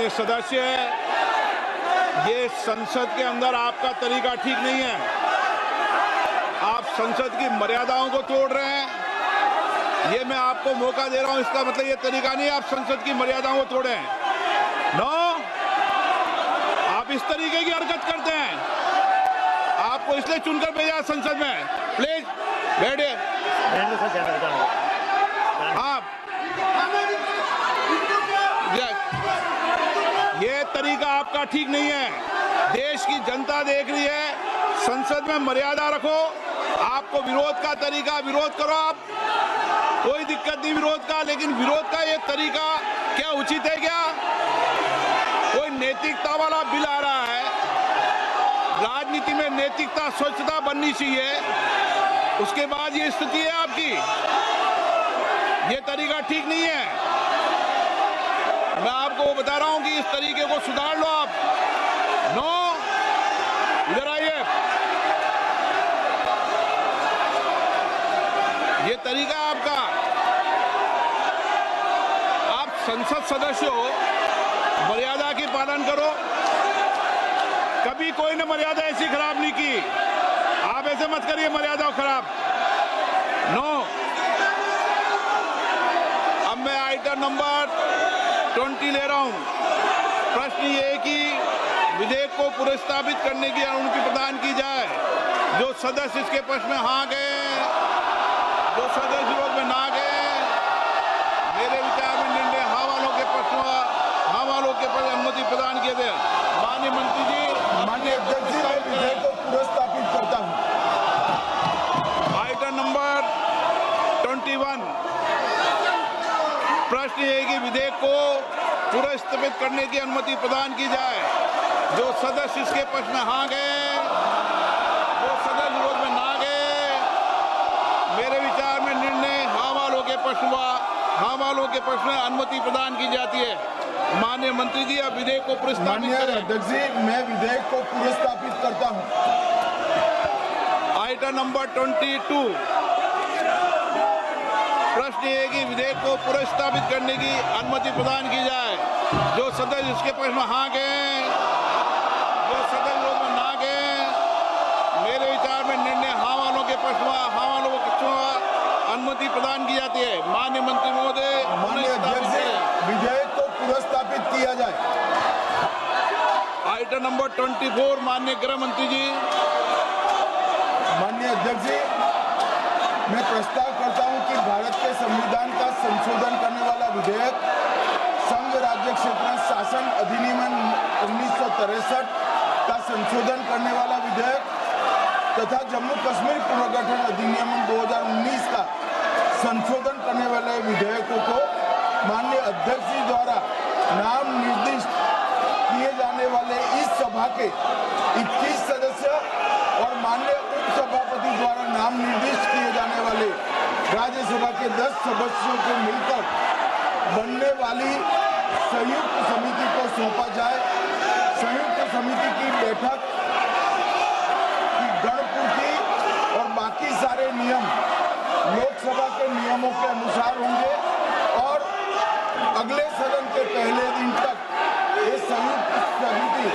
माननीय सदस्य, ये संसद के अंदर आपका तरीका ठीक नहीं है। आप संसद की मर्यादाओं को तोड़ रहे हैं। ये मैं आपको मौका दे रहा हूं, इसका मतलब ये तरीका नहीं है आप संसद की मर्यादाओं को तोड़े हैं। नो, आप इस तरीके की हरकत करते हैं। आपको इसलिए चुनकर भेजा संसद में। प्लीज बैठिए। आप ये तरीका आपका ठीक नहीं है। देश की जनता देख रही है। संसद में मर्यादा रखो। आपको विरोध का तरीका, विरोध करो आप, कोई दिक्कत नहीं विरोध का, लेकिन विरोध का ये तरीका क्या उचित है? क्या कोई नैतिकता वाला बिल आ रहा है? राजनीति में नैतिकता, स्वच्छता बननी चाहिए। उसके बाद ये स्थिति है आपकी। ये तरीका ठीक नहीं है। मैं आपको बता रहा हूं कि इस तरीके को सुधार लो आप। नो, इधर आइए। ये तरीका आपका, आप संसद सदस्य हो, मर्यादा की पालन करो। कभी कोई ने मर्यादा ऐसी खराब नहीं की। आप ऐसे मत करिए मर्यादा खराब। नो। अब मैं आइटम नंबर 20 ले रहा हूं। प्रश्न ये है कि विधेयक को पुनर्स्थापित करने की अनुमति प्रदान की जाए। जो सदस्य इसके पक्ष में हाँ गए, जो सदस्य विरोध में ना गए, मेरे विचार में निर्णय हाँ वालों के पक्ष में, हाँ वालों के पक्ष अनुमति प्रदान किए थे। माननीय मंत्री जी, माननीय अध्यक्ष जी, मैं विधेयक को पुनर्स्थापित करता हूं। Item number 21। प्रश्न ये है कि विधेयक को पुनर्स्थापित करने की अनुमति प्रदान की जाए। जो सदस्य इसके पक्ष में हाँ गए, जो सदस्य विरोध में ना गए, मेरे विचार में निर्णय हाँ वालों के पक्ष में, हाँ वालों के पक्ष में अनुमति प्रदान की जाती है। माननीय मंत्री जी, अब विधेयक को पुनर्स्थापित माननीय करें। अध्यक्ष जी, मैं विधेयक को पुनर्स्थापित करता हूं। Item number 22। प्रश्न ये है कि विधेयक को पुनर्स्थापित करने की अनुमति प्रदान की जाए। जो सदस्य इसके पक्ष में हाँ गए, जो सदस्य विरोध में ना गए, मेरे विचार में निर्णय हाँ वालों के पक्ष में, हाँ वालों के पक्ष में अनुमति प्रदान की जाती है। माननीय मंत्री महोदय, माननीय अध्यक्ष जी, विधेयक को पुनर्स्थापित किया जाए। Item number 24। माननीय गृह मंत्री जी। माननीय अध्यक्ष जी, मैं प्रस्ताव करता हूं कि भारत के संविधान का संशोधन करने वाला विधेयक, संघ राज्य क्षेत्र शासन अधिनियम 1963 का संशोधन करने वाला विधेयक तथा जम्मू कश्मीर पुनर्गठन अधिनियम 2019 का संशोधन करने वाले विधेयकों को माननीय अध्यक्ष जी द्वारा नाम निर्दिष्ट किए जाने वाले इस सभा के 21 सदस्य और माननीय उपसभापति द्वारा नाम निर्दिष्ट किए जाने वाले राज्यसभा के 10 सदस्यों को मिलकर बनने वाली संयुक्त समिति को सौंपा जाए। संयुक्त समिति की बैठक की गणपूर्ति और बाकी सारे नियम लोकसभा के नियमों के अनुसार होंगे और अगले सदन के पहले दिन तक ये संयुक्त समिति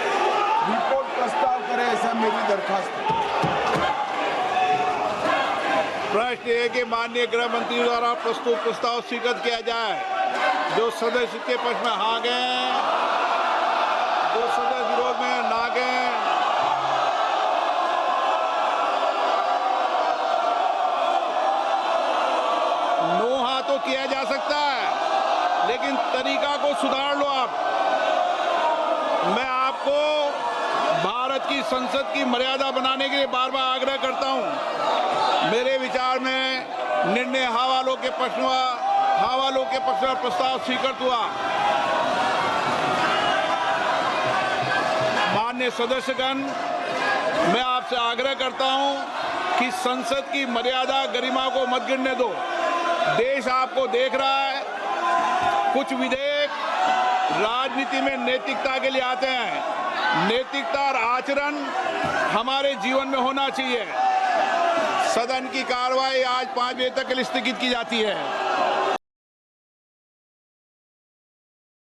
रिपोर्ट प्रस्ताव करे, ऐसा मेरी दरखास्त है। प्रश्न ये है कि माननीय गृह मंत्री द्वारा प्रस्तुत प्रस्ताव स्वीकृत किया जाए। जो सदस्य के पक्ष में हाँ गए, जो सदस्य विरोध में ना गए, नो हाँ तो किया जा सकता है, लेकिन तरीका को सुधार लो आप। मैं आपको भारत की संसद की मर्यादा बनाने के लिए बार बार आग्रह करता हूं। मेरे विचार में निर्णय हाँ वालों के पक्ष में, हाँ वालों के पक्ष में प्रस्ताव स्वीकृत हुआ। माननीय सदस्यगण, मैं आपसे आग्रह करता हूं कि संसद की मर्यादा, गरिमा को मत गिरने दो। देश आपको देख रहा है। कुछ विधेयक राजनीति में नैतिकता के लिए आते हैं। नैतिकता और आचरण हमारे जीवन में होना चाहिए। सदन की कार्रवाई आज 5 बजे तक के लिए स्थगित की जाती है।